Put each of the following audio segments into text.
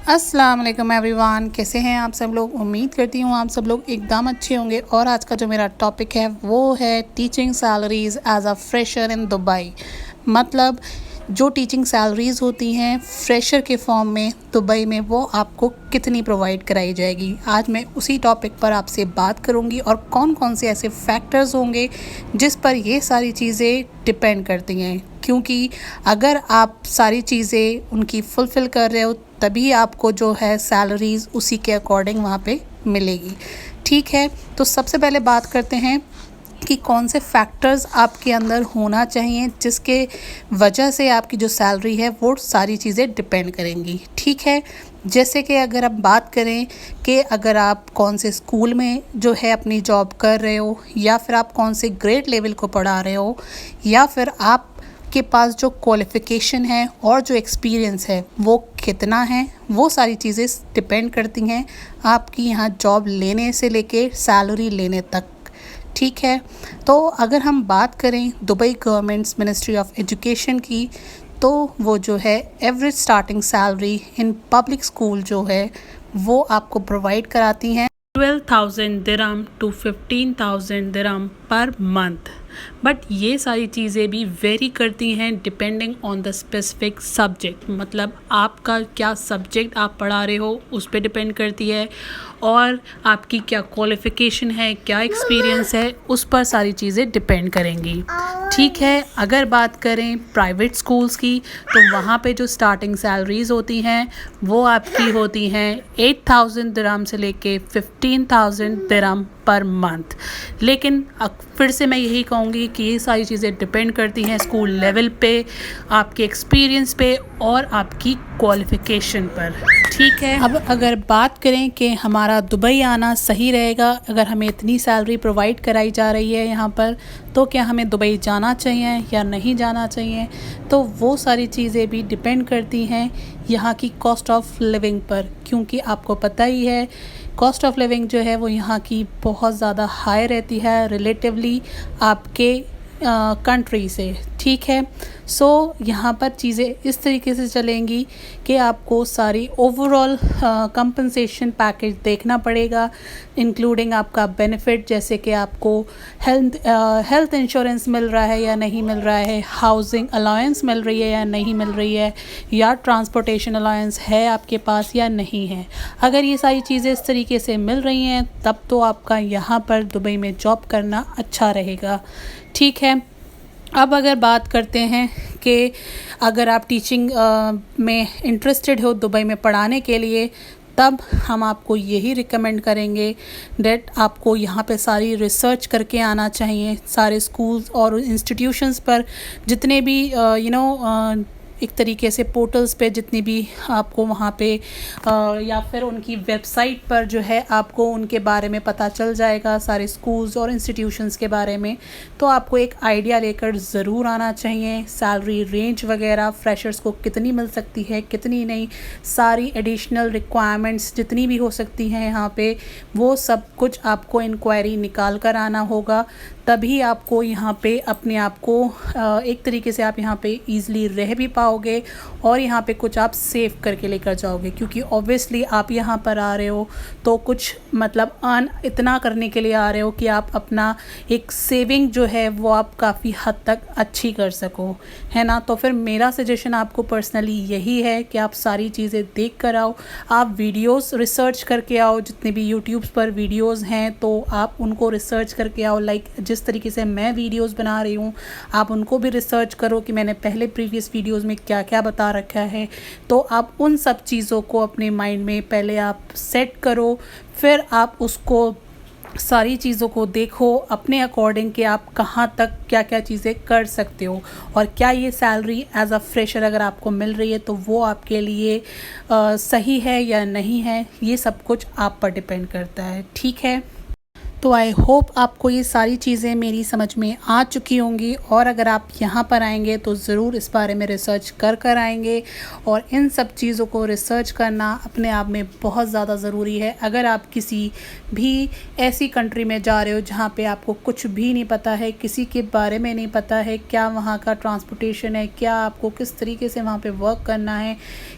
अस्सलाम वालेकुम एवरीवन, कैसे हैं आप सब लोग। उम्मीद करती हूँ आप सब लोग एकदम अच्छे होंगे। और आज का जो मेरा टॉपिक है वो है teaching salaries as a fresher in Dubai. मतलब जो टीचिंग सैलरीज़ होती हैं फ्रेशर के फॉर्म में दुबई में, वो आपको कितनी प्रोवाइड कराई जाएगी। आज मैं उसी टॉपिक पर आपसे बात करूंगी और कौन कौन से ऐसे फैक्टर्स होंगे जिस पर ये सारी चीज़ें डिपेंड करती हैं। क्योंकि अगर आप सारी चीज़ें उनकी फुलफ़िल कर रहे हो तभी आपको जो है सैलरीज़ उसी के अकॉर्डिंग वहाँ पे मिलेगी। ठीक है, तो सबसे पहले बात करते हैं कि कौन से फैक्टर्स आपके अंदर होना चाहिए जिसके वजह से आपकी जो सैलरी है वो सारी चीज़ें डिपेंड करेंगी। ठीक है, जैसे कि अगर हम बात करें कि अगर आप कौन से स्कूल में जो है अपनी जॉब कर रहे हो, या फिर आप कौन से ग्रेड लेवल को पढ़ा रहे हो, या फिर आप के पास जो क्वालिफ़िकेशन है और जो एक्सपीरियंस है वो कितना है, वो सारी चीज़ें डिपेंड करती हैं आपकी यहाँ जॉब लेने से लेके सैलरी लेने तक। ठीक है, तो अगर हम बात करें Dubai governments ministry of education की, तो वो जो है average starting salary in public school जो है वो आपको प्रोवाइड कराती हैं 12,000 दिरहम to 15,000 dirham per month. But ये सारी चीज़ें भी वेरी करती हैं depending on the specific subject. मतलब आपका क्या सब्जेक्ट आप पढ़ा रहे हो उस पर डिपेंड करती है, और आपकी क्या क्वालिफ़िकेशन है, क्या एक्सपीरियंस है, उस पर सारी चीज़ें डिपेंड करेंगी। ठीक है, अगर बात करें प्राइवेट स्कूल्स की तो वहाँ पे जो स्टार्टिंग सैलरीज़ होती हैं वो आपकी होती हैं 8,000 दिरहम से लेके 15,000 दिरहम पर मंथ। लेकिन फिर से मैं यही कहूँगी कि ये सारी चीज़ें डिपेंड करती हैं स्कूल लेवल पे, आपके एक्सपीरियंस पे और आपकी क्वालिफ़िकेशन पर। ठीक है, अब अगर बात करें कि हमारा दुबई आना सही रहेगा, अगर हमें इतनी सैलरी प्रोवाइड कराई जा रही है यहाँ पर, तो क्या हमें दुबई जाना चाहिए या नहीं जाना चाहिए, तो वो सारी चीज़ें भी डिपेंड करती हैं यहाँ की कॉस्ट ऑफ लिविंग पर। क्योंकि आपको पता ही है कॉस्ट ऑफ लिविंग जो है वो यहाँ की बहुत ज़्यादा हाई रहती है रिलेटिवली आपके कंट्री से। ठीक है, सो यहाँ पर चीज़ें इस तरीके से चलेंगी कि आपको सारी ओवरऑल कंपनसेशन पैकेज देखना पड़ेगा, इंक्लूडिंग आपका बेनिफिट, जैसे कि आपको हेल्थ इंश्योरेंस मिल रहा है या नहीं मिल रहा है, हाउसिंग अलाउंस मिल रही है या नहीं मिल रही है, या ट्रांसपोर्टेशन अलाउंस है आपके पास या नहीं है। अगर ये सारी चीज़ें इस तरीके से मिल रही हैं तब तो आपका यहाँ पर दुबई में जॉब करना अच्छा रहेगा। ठीक है, अब अगर बात करते हैं कि अगर आप टीचिंग में इंटरेस्टेड हो दुबई में पढ़ाने के लिए, तब हम आपको यही रिकमेंड करेंगे डेट आपको यहाँ पे सारी रिसर्च करके आना चाहिए। सारे स्कूल्स और इंस्टीट्यूशंस पर जितने भी एक तरीके से पोर्टल्स पे जितनी भी आपको वहाँ पे या फिर उनकी वेबसाइट पर जो है आपको उनके बारे में पता चल जाएगा, सारे स्कूल्स और इंस्टीट्यूशंस के बारे में। तो आपको एक आइडिया लेकर ज़रूर आना चाहिए। सैलरी रेंज वगैरह फ्रेशर्स को कितनी मिल सकती है, कितनी नहीं, सारी एडिशनल रिक्वायरमेंट्स जितनी भी हो सकती हैं यहाँ पे, वो सब कुछ आपको इंक्वायरी निकाल कर आना होगा। तभी आपको यहाँ पे अपने आप को एक तरीके से आप यहाँ पे ईज़िली रह भी पाओगे और यहाँ पे कुछ आप सेव करके लेकर जाओगे। क्योंकि ऑब्वियसली आप यहाँ पर आ रहे हो तो कुछ मतलब अर्न इतना करने के लिए आ रहे हो कि आप अपना एक सेविंग जो है वो आप काफ़ी हद तक अच्छी कर सको, है ना। तो फिर मेरा सजेशन आपको पर्सनली यही है कि आप सारी चीज़ें देख कर आओ, आप वीडियोस रिसर्च करके आओ, जितने भी यूट्यूब्स पर वीडियोस हैं तो आप उनको रिसर्च करके आओ। लाइक जिस तरीके से मैं वीडियोस बना रही हूँ आप उनको भी रिसर्च करो कि मैंने पहले प्रीवियस वीडियोस में क्या क्या बता रखा है। तो आप उन सब चीज़ों को अपने माइंड में पहले आप सेट करो, फिर आप उसको सारी चीज़ों को देखो अपने अकॉर्डिंग कि आप कहाँ तक क्या क्या चीज़ें कर सकते हो, और क्या ये सैलरी एज अ फ्रेशर अगर आपको मिल रही है तो वो आपके लिए सही है या नहीं है, ये सब कुछ आप पर डिपेंड करता है। ठीक है, तो आई होप आपको ये सारी चीज़ें मेरी समझ में आ चुकी होंगी, और अगर आप यहाँ पर आएंगे तो ज़रूर इस बारे में रिसर्च कर आएंगे। और इन सब चीज़ों को रिसर्च करना अपने आप में बहुत ज़्यादा ज़रूरी है। अगर आप किसी भी ऐसी कंट्री में जा रहे हो जहाँ पे आपको कुछ भी नहीं पता है, किसी के बारे में नहीं पता है, क्या वहाँ का ट्रांसपोर्टेशन है, क्या आपको किस तरीके से वहाँ पे वर्क करना है,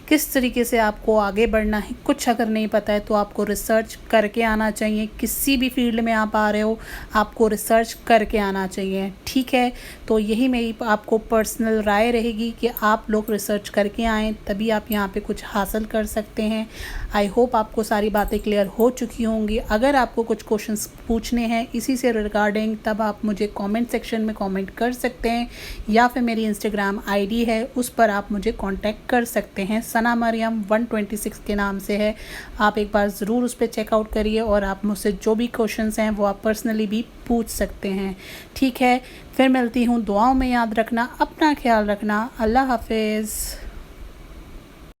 किस तरीके से आपको आगे बढ़ना है, कुछ अगर नहीं पता है तो आपको रिसर्च करके आना चाहिए। किसी भी फील्ड में आप आ रहे हो, आपको रिसर्च करके आना चाहिए, ठीक है। तो यही मेरी आपको पर्सनल राय रहेगी कि आप लोग रिसर्च करके आएँ, तभी आप यहाँ पे कुछ हासिल कर सकते हैं। आई होप आपको सारी बातें क्लियर हो चुकी होंगी। अगर आपको कुछ क्वेश्चंस पूछने हैं इसी से रिगार्डिंग, तब आप मुझे कमेंट सेक्शन में कमेंट कर सकते हैं, या फिर मेरी इंस्टाग्राम आईडी है उस पर आप मुझे कांटेक्ट कर सकते हैं। सना मरियम 126 के नाम से है, आप एक बार ज़रूर उस पर चेकआउट करिए, और आप मुझसे जो भी क्वेश्चंस हैं वो आप पर्सनली भी पूछ सकते हैं, ठीक है। फिर मिलती हूँ, दुआओं में याद रखना, अपना ख्याल रखना। अल्लाह हाफिज़।